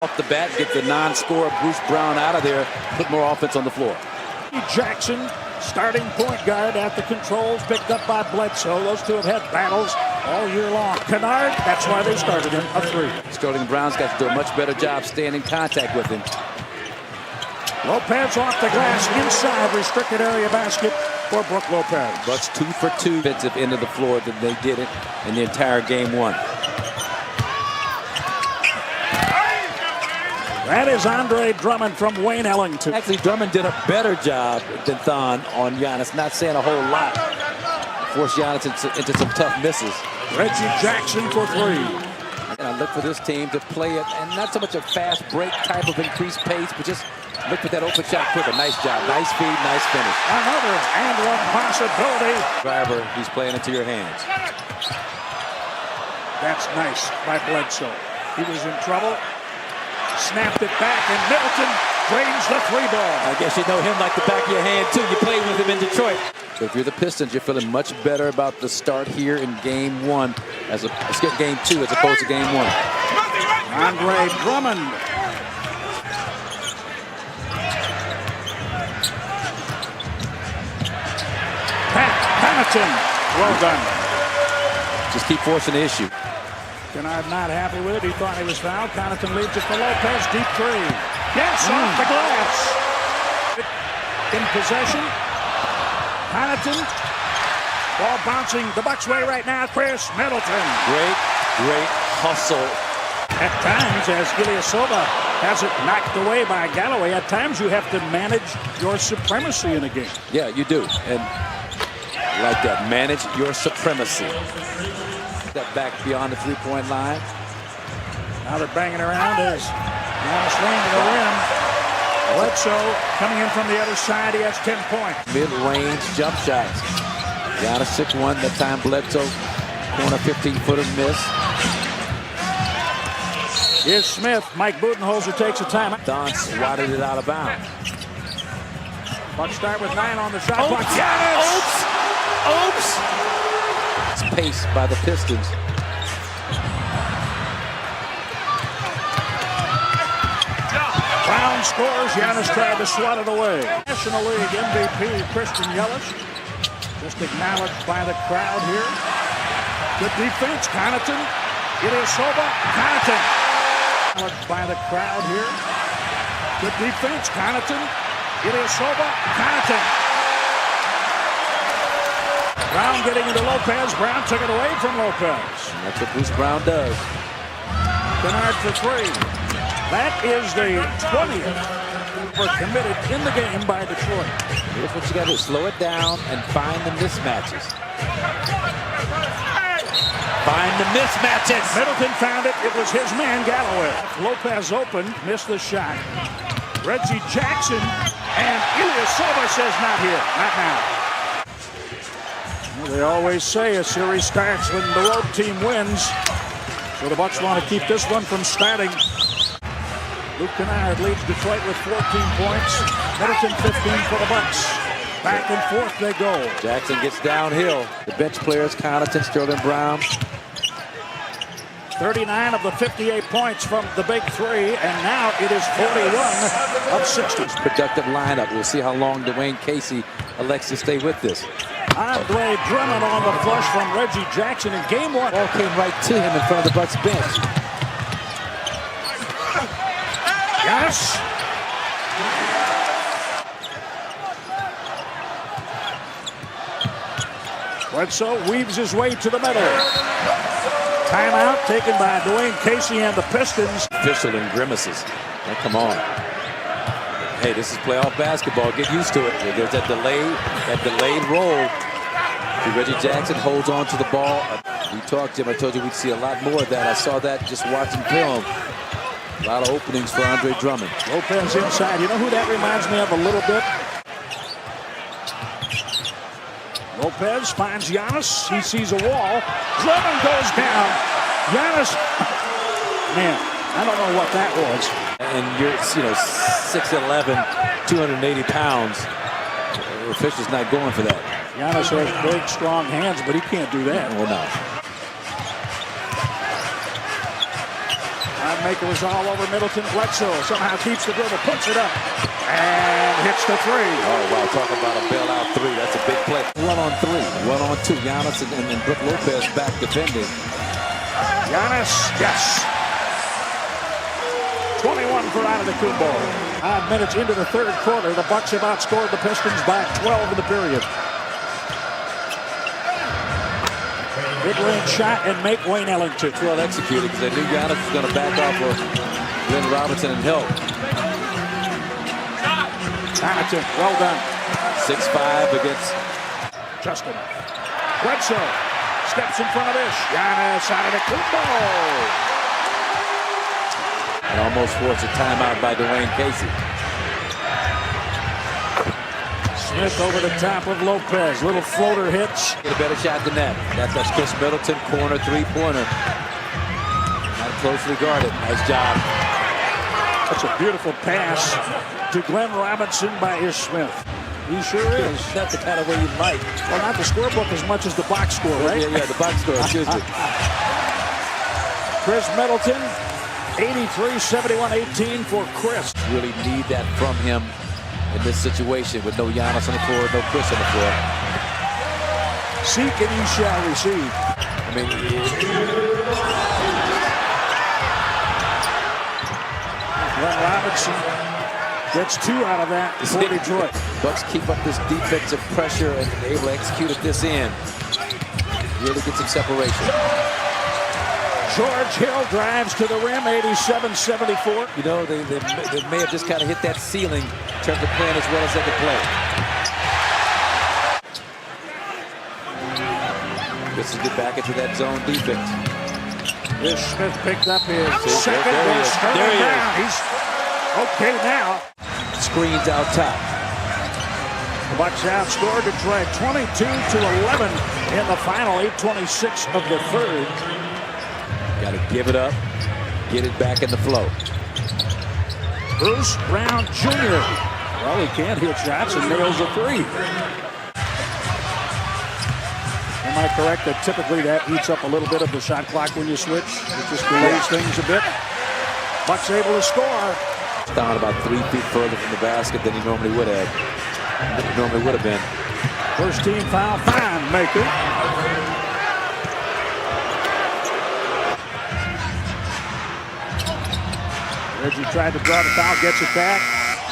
Off the bat, get the non-scorer Bruce Brown out of there, put more offense on the floor. Jackson, starting point guard at the controls, picked up by Bledsoe. Those two have had battles all year long. Kennard, that's why they started him, a three. Sterling Brown's got to do a much better job staying in contact with him. Lopez off the glass, inside restricted area basket for Brook Lopez. Bucks 2 for 2 defensive end of the floor that they did it in the entire game one. That is Andre Drummond from Wayne Ellington. Actually, Drummond did a better job than Thon on Giannis. Not saying a whole lot. Forced Giannis into some tough misses. Reggie Jackson for three. And I look for this team to play it, and not so much a fast break type of increased pace, but just look for that open shot quicker. Nice job, nice feed, nice finish. Another and one possibility. Driver, he's playing into your hands. That's nice by Bledsoe. He was in trouble. Snapped it back, and Middleton drains the three ball. I guess you know him like the back of your hand, too. You played with him in Detroit. So if you're the Pistons, you're feeling much better about the start here in game one, game two as opposed to game one. Andre Drummond. Pat Connaughton. Well done. Just keep forcing the issue. Kennard not happy with it. He thought he was fouled. Connaughton leaves it for Lopez. Deep three. Yes, off the glass. In possession. Connaughton. Ball bouncing the Bucks' way right now. Chris Middleton. Great hustle. At times, as Ilyasova has it knocked away by Galloway, at times you have to manage your supremacy in a game. Yeah, you do. And like that, manage your supremacy. Step back beyond the three-point line. Now they're banging around as Giannis Lane to the rim. Bledsoe coming in from the other side. He has 10 points. Mid-range jump shots. Giannis 6-1. That time Bledsoe corner 15-footer miss. Here's Smith. Mike Budenholzer takes a timeout. Don swatted it out of bounds. Bucks start with 9 on the shot clock. Giannis! Oops! Pace by the Pistons. Brown scores. Giannis tried to swat it away. National League MVP Christian Yelich just acknowledged by the crowd here. Good defense. Connaughton. Ilyasova. Connaughton. Acknowledged by the crowd here. Good defense. Connaughton. Ilyasova. Connaughton. Brown getting into Lopez. Brown took it away from Lopez. And that's what Bruce Brown does. Kennard for three. That is the 20th committed in the game by Detroit. Here's what you got to do. Slow it down and find the mismatches. Find the mismatches. Middleton found it. It was his man, Galloway. Lopez opened, missed the shot. Reggie Jackson and Ilyasova says not here, not now. They always say a series starts when the road team wins. So the Bucks want to keep this one from starting. Luke Kennard leads Detroit with 14 points. Middleton 15 for the Bucks. Back and forth they go. Jackson gets downhill. The bench players, Connaughton, Sterling Brown. 39 of the 58 points from the big three, and now it is 41 of 60. Productive lineup. We'll see how long Dwayne Casey elects to stay with this. Andre Drummond on the flush from Reggie Jackson in game one. Ball came right to him in front of the Bucks bench. Yes. Bledsoe weaves his way to the middle. Timeout taken by Dwayne Casey and the Pistons. Official and grimaces. Now, come on. Hey, this is playoff basketball. Get used to it. There's that delayed roll. Reggie Jackson holds on to the ball. We talked, Jim. I told you we'd see a lot more of that. I saw that just watching film. A lot of openings for Andre Drummond. Lopez inside. You know who that reminds me of a little bit? Lopez finds Giannis. He sees a wall. Drummond goes down. Giannis. Man, I don't know what that was. And you're, 6'11", 280 pounds. The official's not going for that. Giannis has big, strong hands, but he can't do that. Well, no. Maker is all over Middleton. Bledsoe somehow keeps the dribble, puts it up, and hits the three. Oh, wow, talk about a bailout three. That's a big play. 1-on-3, 1-on-2. Giannis and Brook Lopez back defending. Giannis, yes. 21 for Antetokounmpo. 5 minutes into the third quarter, the Bucks have outscored the Pistons by 12 in the period. Mid-range shot and make Wayne Ellington. It's well executed because they knew Giannis was going to back off of Glenn Robinson and help. Hamilton, well done. 6'5" against Justin. Bledsoe steps in front of Ish. Giannis Antetokounmpo. and almost forced a timeout by Dwayne Casey. Smith over the top of Lopez. Little floater hits. Get a better shot than that. That's Chris Middleton, corner three-pointer. Not closely guarded. Nice job. That's a beautiful pass to Glenn Robinson by Ish Smith. He sure is. That's the kind of way you like. Well, not the scorebook as much as the box score, right? Yeah, the box score. Excuse me. Chris Middleton, 83-71-18 for Chris. Really need that from him in this situation with no Giannis on the floor, no Chris on the floor. Seek and he shall receive. I mean, Glenn Robinson gets 2 out of that for Detroit. Bucks keep up this defensive pressure and able to execute at this end. Really get some separation. George Hill drives to the rim, 87-74. You know, they may have just kind of hit that ceiling in terms of playing as well as they could play. This is get back into that zone defense. Ish Smith picked up his second. There he is. There he is. He's okay now. Screens out top. The Bucks outscored Detroit 22-11 in the final 8:26 of the third. Got to give it up, get it back in the flow. Bruce Brown Jr. Well, he can't hit shots and nails a 3. Am I correct that typically that eats up a little bit of the shot clock when you switch? It just delays things a bit. Bucks able to score. Down about 3 feet further from the basket than he normally would have. Been. First team foul, fine, Maker. Reggie tried to draw the foul, gets it back.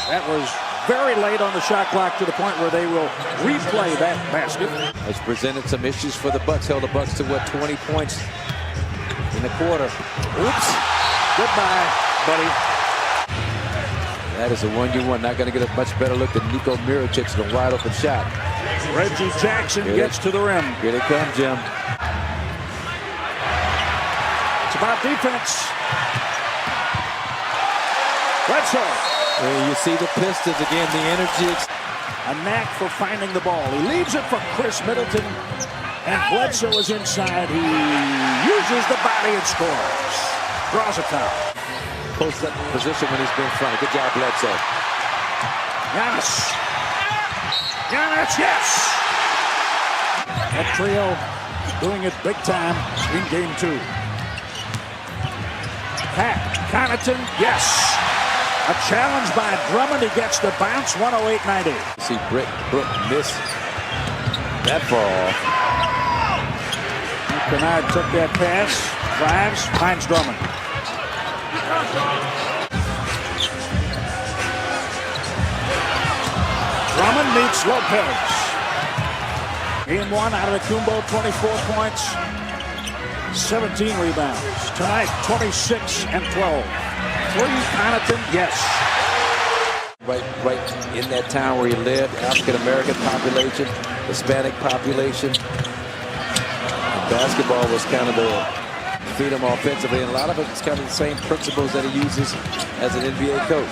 That was very late on the shot clock to the point where they will replay that basket. Has presented some issues for the Bucks. Held the Bucks to 20 points in the quarter. Oops. Goodbye, buddy. That is a 1-1. Not going to get a much better look than Nico Mirotic in a wide open shot. Reggie Jackson gets to the rim. Here they come, Jim. It's about defense. Bledsoe. You see the Pistons again, the energy. A knack for finding the ball. He leaves it for Chris Middleton. And Bledsoe is inside. He uses the body and scores. Draws a foul. Post up position when he's been front. Good job, Bledsoe. Giannis. Giannis, yes! That trio doing it big time in game 2. Pat Connaughton, yes! A challenge by Drummond. He gets the bounce, 108-90. See Brook miss that far off. Kennard took that pass, drives, finds Drummond. Drummond meets Lopez. Game 1 out of Antetokounmpo, 24 points, 17 rebounds. Tonight, 26 and 12. 3 Connaughton, yes. Right in that town where he lived, African-American population, Hispanic population. And basketball was kind of the freedom offensively, and a lot of it's kind of the same principles that he uses as an NBA coach.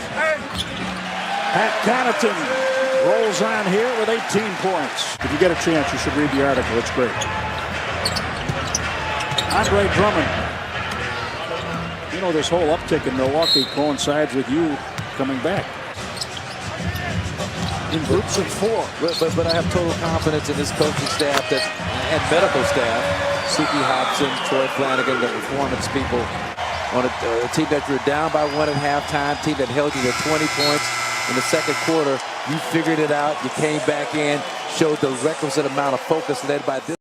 Pat Connaughton rolls on here with 18 points. If you get a chance, you should read the article. It's great. Andre Drummond. You know, this whole uptick in Milwaukee coincides with you coming back. In groups of 4. But I have total confidence in this coaching staff and medical staff. Suki Hobson, Troy Flanagan, the performance people. on a team that you're down by 1 at halftime, team that held you to 20 points in the second quarter. You figured it out. You came back in, showed the requisite amount of focus led by this.